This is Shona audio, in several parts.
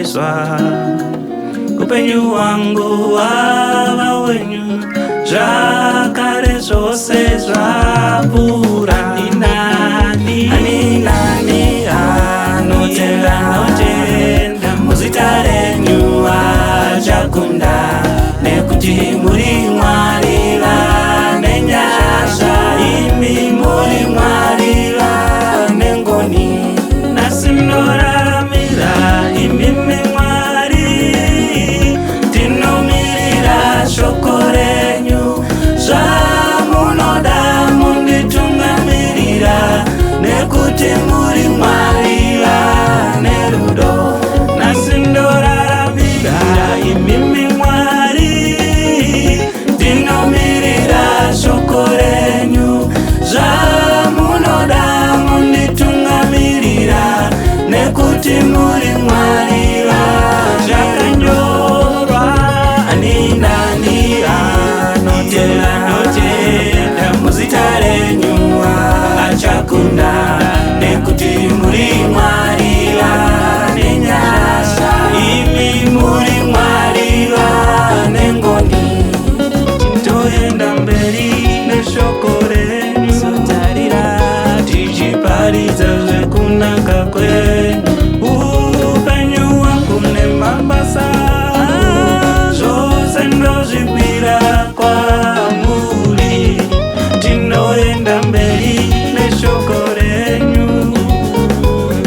zoseswa upenyu wangu wava wenyu zvakare zvose zvapfuura. Ani nani anotenda muzita renyu achakunda, nekuti muri Mwari vane nyasha, imi muri Mwari vane ngoni. Nhasi munoraramira imimi Mwari, tinomirira shoko renyu. Zvamunoda munditungamirira, nekuti muri Mwari vane rudo. Nhasi munoraramira imimi Mwari, tinomirira shoko renyu. Zvamunoda munditungamirira, nekuti muri Mwari zvakanyorwa. Ani nani anotenda muzita renyu achakunda, nekuti muri Mwari vane nyasha, imi muri Mwari vane ngoni. Toenda mberi neshoko renyu, sotarira tichiparidza zvekunaka kwenyu. Upenyu wangu nemabasa zvose ndozvipira kwamuri. Tinoenda mberi neshoko renyu,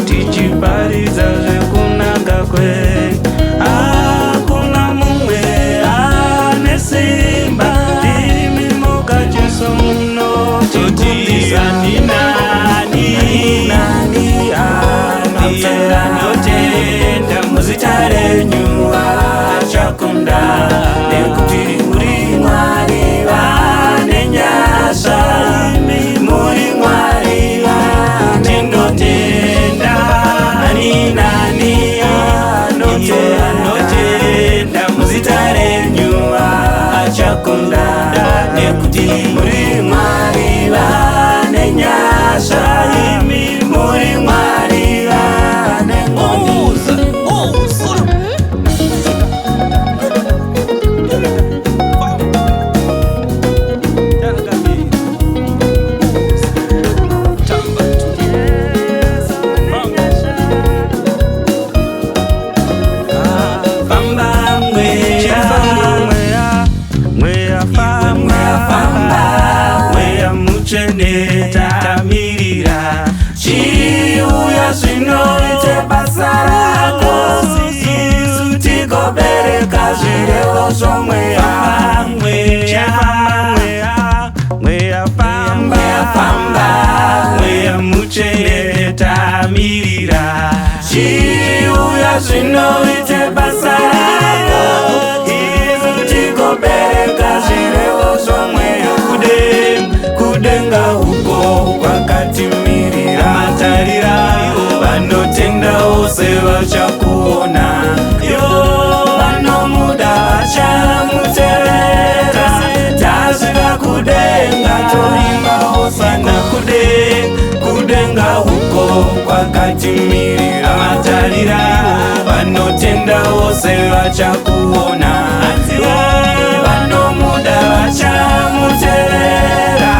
tichiparidza zvekunaka kwenyu. Hakuna mumwe ane simba, tiri muka Jesu munotikumbisa. Nani anotenda muzita renyu achakunda, nekuti muri Mwari vane nyasha, imi muri Mwari vane ndotenda. Ani nani anotenda muzita renyu achakunda, nekuti muri Mwari vane nyasha, imi muri Mwari vane ngoni. Tamirira chiuya zvinoite basa rako, isu tigobereka zvirevo zvomweya. Mweya mutsvene tamirira chiuya zvinoite basa rako, isu tigobereka zvirevo zvomweya. Kudenga uko kwakatimirira matarira, vanotenda vose vachakuona. Vanomuda vachamutevera, tasvika kudenga toimba hosana. Kudenga uko kwakatimirira matarira, vanotenda vose vachakuona. Vanomuda vachamutevera,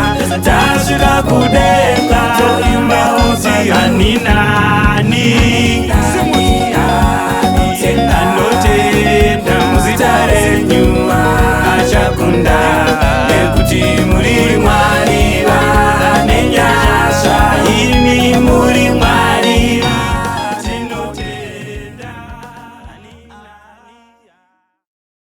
tasvika kudenga toimba hosana. Ani nani anotenda muzita renyu achakunda,